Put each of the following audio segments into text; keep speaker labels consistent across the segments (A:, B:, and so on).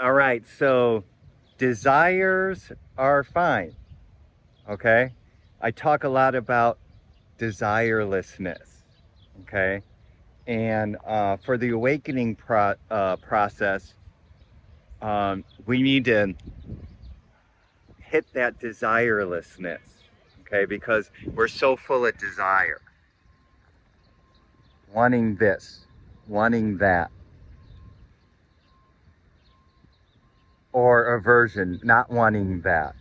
A: All right, so desires are fine, okay? I talk a lot about desirelessness, okay? And for the awakening process, we need to hit that desirelessness, okay? Because we're so full of desire, wanting this, wanting that, or aversion, not wanting that,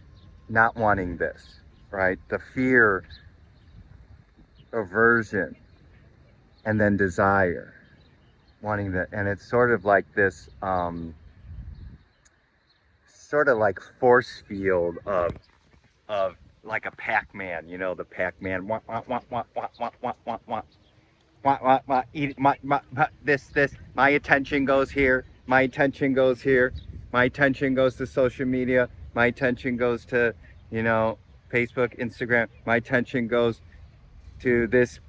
A: not wanting this, right? The fear, aversion, and then desire, wanting that. And it's sort of like this, sort of like force field of like a Pac-Man, you know, the Pac-Man, eat this, my attention goes here, my attention goes here, my attention goes to social media, my attention goes to, you know, Facebook, Instagram, my attention goes to this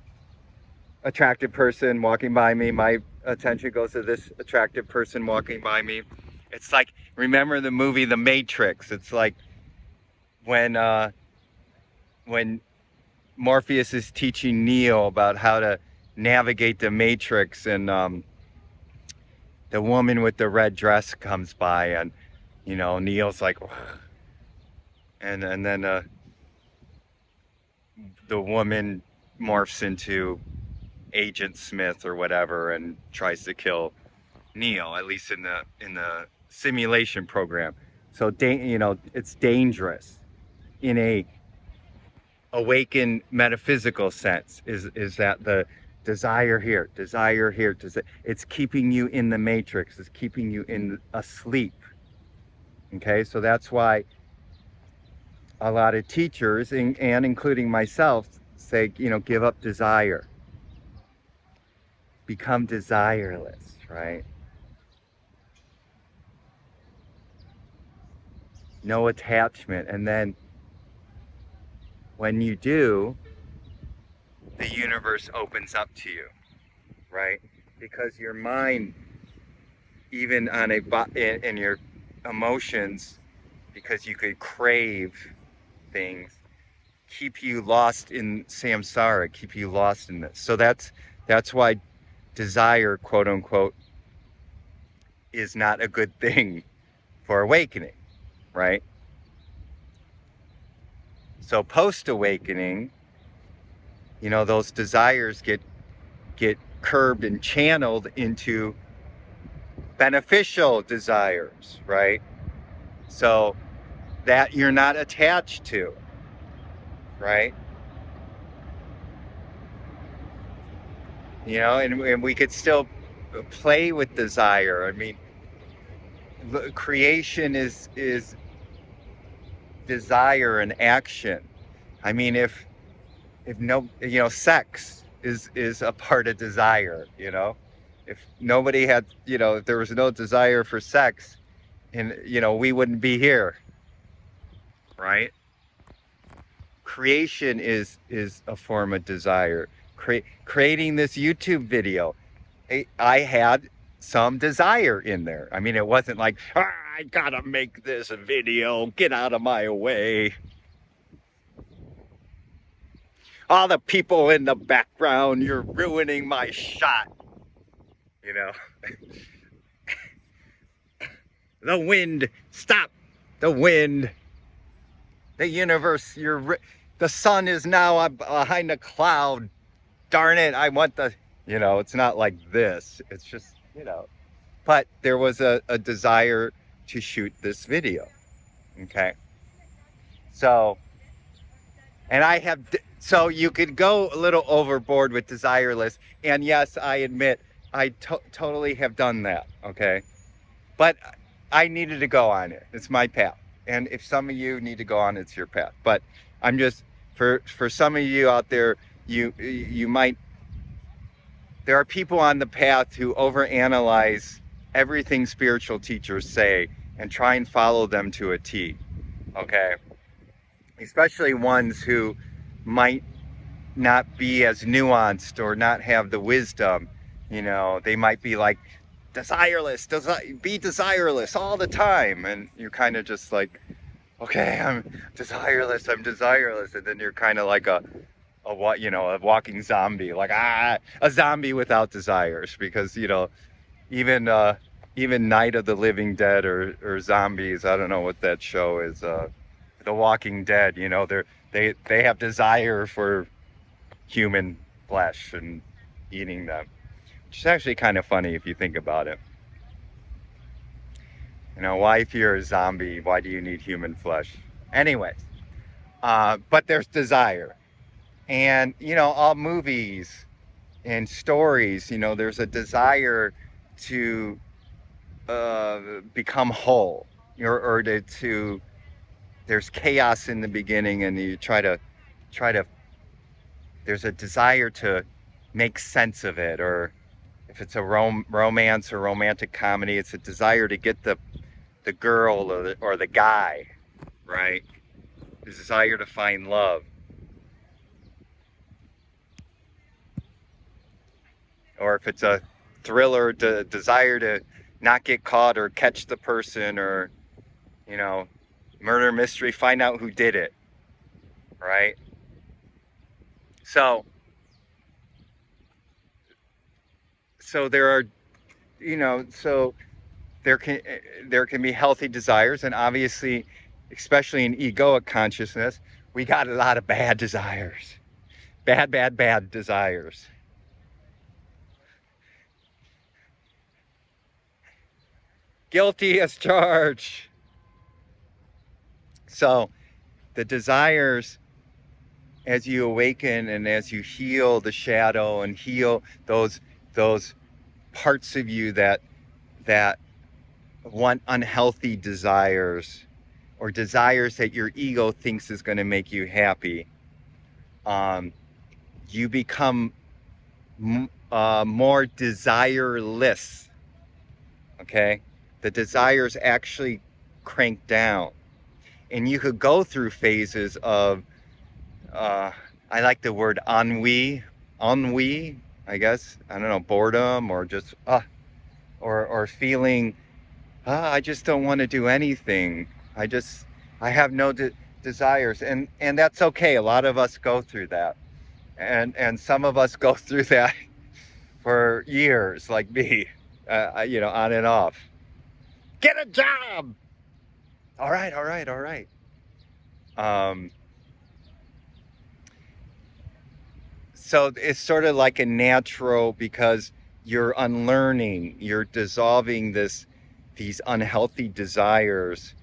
A: attractive person walking by me, my attention goes to this attractive person walking by me. It's like, remember the movie The Matrix? It's like when Morpheus is teaching Neo about how to navigate the Matrix, and the woman with the red dress comes by, and you know Neo's like, and then the woman morphs into Agent Smith or whatever and tries to kill Neo, at least in the simulation program. So you know, it's dangerous in a awakened metaphysical sense. Is that the desire here, it's keeping you in the matrix, it's keeping you in asleep. Okay, so that's why a lot of teachers and including myself say, you know, give up desire, become desireless, right? No attachment. And then when you do, the universe opens up to you, right? Because your mind, even on in your emotions, because you could crave things, keep you lost in samsara, keep you lost in this. So that's why desire, quote unquote, is not a good thing for awakening, right? So post awakening, you know, those desires get curbed and channeled into beneficial desires, right? So that you're not attached to, right? You know, and we could still play with desire. I mean, creation is desire and action. I mean, if no, you know, sex is a part of desire, you know. If nobody had, you know, if there was no desire for sex, and you know, we wouldn't be here, right? Creation is a form of desire. Creating this YouTube video, I had some desire in there. I mean, it wasn't like, I gotta make this video, get out of my way. All the people in the background, you're ruining my shot. You know, the wind, stop the wind. The universe, the sun is now behind a cloud. Darn it, I want the, you know, it's not like this. It's just, you know, but there was a desire to shoot this video. Okay. So, and so you could go a little overboard with desireless. And yes, I admit, I totally have done that. Okay. But I needed to go on it. It's my path. And if some of you need to go on, it's your path. But I'm just, for some of you out there, you might, there are people on the path who overanalyze everything spiritual teachers say and try and follow them to a T. Okay. Especially ones who might not be as nuanced or not have the wisdom. You know, they might be like be desireless all the time. And you're kind of just like, okay, I'm desireless. And then you're kind of like a walking zombie, like, a zombie without desires. Because, even Night of the Living Dead or zombies, I don't know what that show is, The Walking Dead, they have desire for human flesh and eating them, which is actually kind of funny if you think about it. Why, if you're a zombie, why do you need human flesh? Anyways, but there's desire. And, all movies and stories, there's a desire to become whole, or to there's chaos in the beginning, and you try to there's a desire to make sense of it. Or if it's a romance or romantic comedy, it's a desire to get the girl or the guy, right? The desire to find love. Or if it's a thriller, desire to not get caught or catch the person, or murder mystery, find out who did it, right? So there are, so there can be healthy desires, and obviously, especially in egoic consciousness, we got a lot of bad desires, bad desires. Guilty as charged. So the desires, as you awaken and as you heal the shadow and heal those parts of you that want unhealthy desires, or desires that your ego thinks is going to make you happy, you become more desireless. Okay, the desires actually crank down, and you could go through phases of I like the word ennui, I guess. I don't know, boredom, or just or feeling, I just don't want to do anything. I have no desires, and that's okay. A lot of us go through that, and some of us go through that for years, like me, on and off. Get a job. All right, all right, all right. Um, so it's sort of like a natural, because you're unlearning, you're dissolving these unhealthy desires,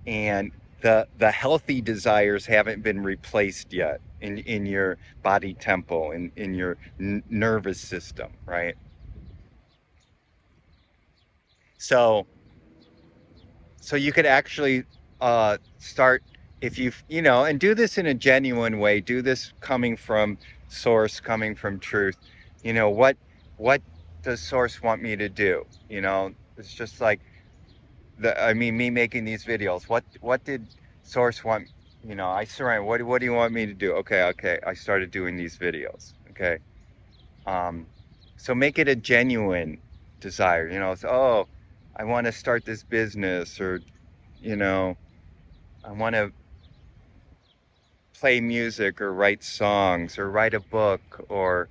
A: and the healthy desires haven't been replaced yet in your body temple, in your nervous system, right? So you could actually start, if and do this in a genuine way, do this coming from source, coming from truth. What does source want me to do? It's just like, me making these videos. What did source want? I surrender. What do you want me to do? Okay. I started doing these videos. Okay. So make it a genuine desire. It's, I want to start this business, or I want to play music, or write songs, or write a book, or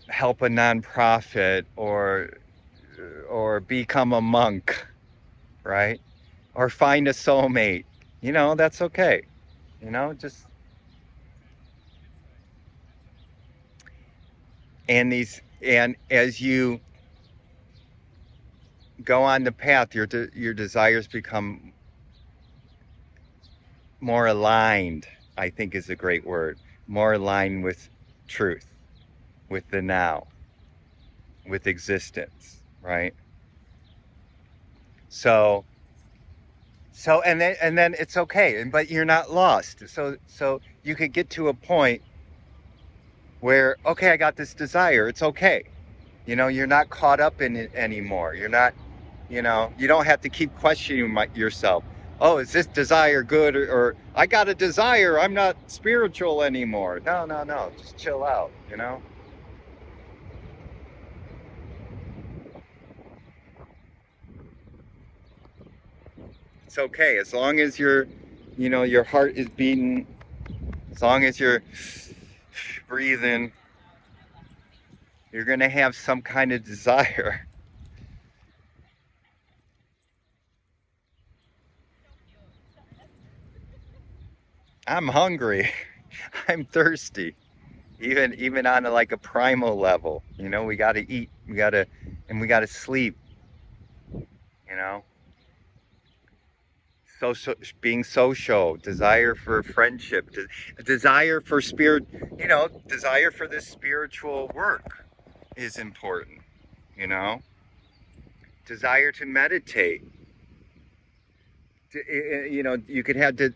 A: help a nonprofit, or become a monk, right? Or find a soulmate. That's okay. Just and as you go on the path, your desires become more aligned, I think is a great word. More aligned with truth, with the now, with existence, right? So and then it's okay, but you're not lost. So you could get to a point where, okay, I got this desire. It's okay. You're not caught up in it anymore. You're not, you don't have to keep questioning yourself. Oh, is this desire good, or I got a desire, I'm not spiritual anymore. No. Just chill out. It's okay as long as your heart is beating, as long as you're breathing, you're gonna have some kind of desire. I'm hungry. I'm thirsty. Even on like a primal level, we got to eat, we got to sleep, you know. Social, being social, desire for friendship, desire for spirit, desire for this spiritual work is important, you know. Desire to meditate. You could have to.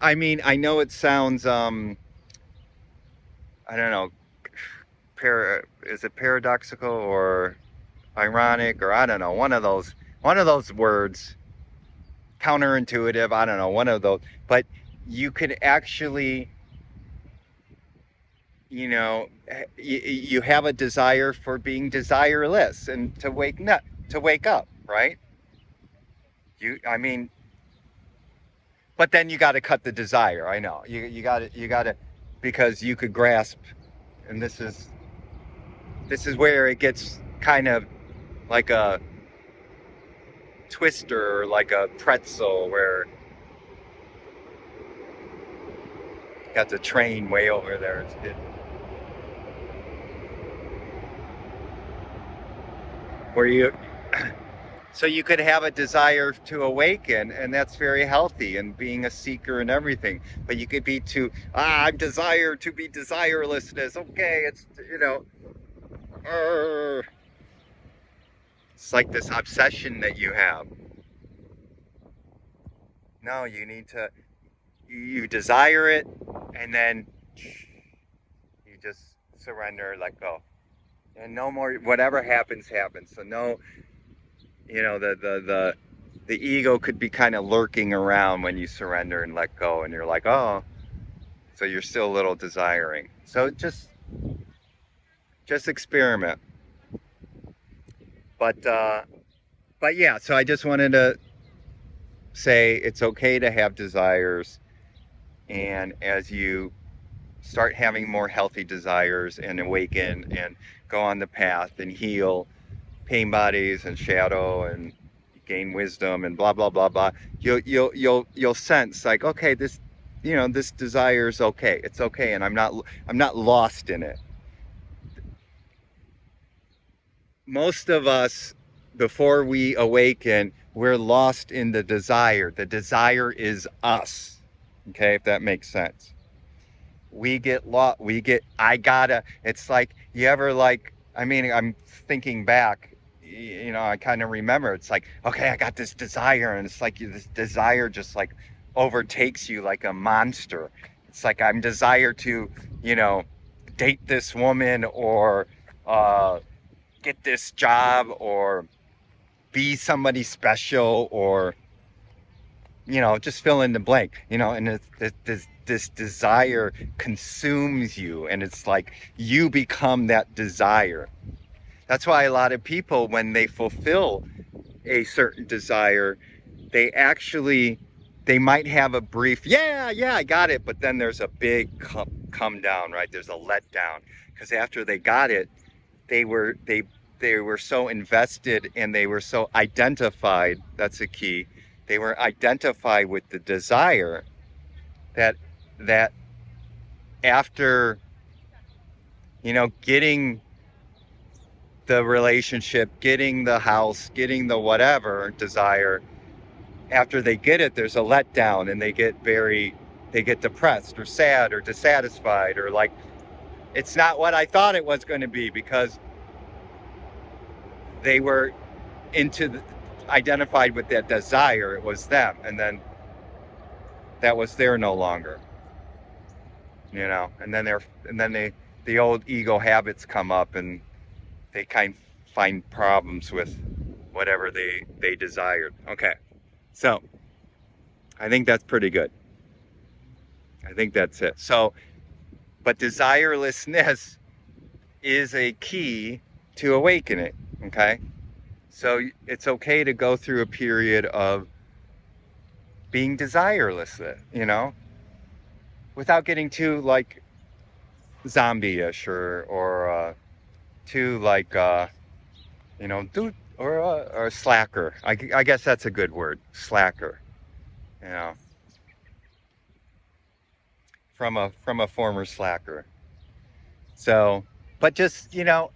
A: I mean, I know it sounds I don't know, is it paradoxical or ironic, or I don't know, one of those words, counterintuitive, I don't know, one of those, but you could actually, you have a desire for being desireless and to wake up, right? I mean, but then you got to cut the desire. I know you got to, because you could grasp, and this is where it gets kind of like a twister, or like a pretzel, where you got the train way over there. Where you So you could have a desire to awaken, and that's very healthy, and being a seeker and everything. But you could be I'm desire to be desirelessness. Okay, uh, it's like this obsession that you have. No, you desire it, and then you just surrender, let go, and no more. Whatever happens, happens. So no, the ego could be kind of lurking around when you surrender and let go, and you're like, oh, so you're still a little desiring. So just experiment. But yeah, so I just wanted to say it's okay to have desires, and as you start having more healthy desires and awaken and go on the path and heal pain bodies and shadow and gain wisdom and blah blah blah blah, you'll sense like, okay, this desire is okay. It's okay, and I'm not lost in it. Most of us, before we awaken, we're lost in the desire. The desire is us. Okay, if that makes sense. We get lost. I gotta, it's like, you ever, like, I mean, I'm thinking back, I kind of remember, it's like, okay, I got this desire, and it's like this desire just like overtakes you like a monster. It's like, I'm desire to, you know, date this woman, or, get this job, or be somebody special, or just fill in the blank, and this desire consumes you, and it's like you become that desire. That's why a lot of people, when they fulfill a certain desire, they might have a brief, yeah, I got it, but then there's a big come down, right? There's a letdown, because after they got it, they were they they were so invested, and they were so identified. That's the key. They were identified with the desire, that that after, getting the relationship, getting the house, getting the whatever desire, after they get it, there's a letdown, and they get depressed or sad or dissatisfied, or like, it's not what I thought it was going to be, because they were into identified with that desire. It was them, and then that was there no longer, and then the old ego habits come up, and they kind of find problems with whatever they desired. Okay, so I think that's pretty good. I think that's it. So, but desirelessness is a key to awakening. Okay, so it's okay to go through a period of being desireless, without getting too like zombie-ish or too like dude or slacker. I guess that's a good word, slacker. You know, from a former slacker. So, but just you'll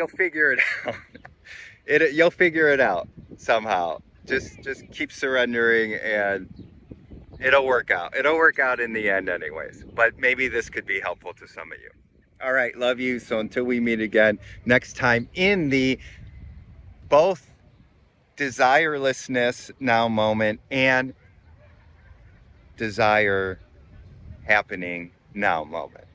A: figure it out. You'll figure it out somehow. Just keep surrendering and it'll work out. It'll work out in the end anyways. But maybe this could be helpful to some of you. All right, love you. So until we meet again next time in the both desirelessness now moment and desire happening now moment.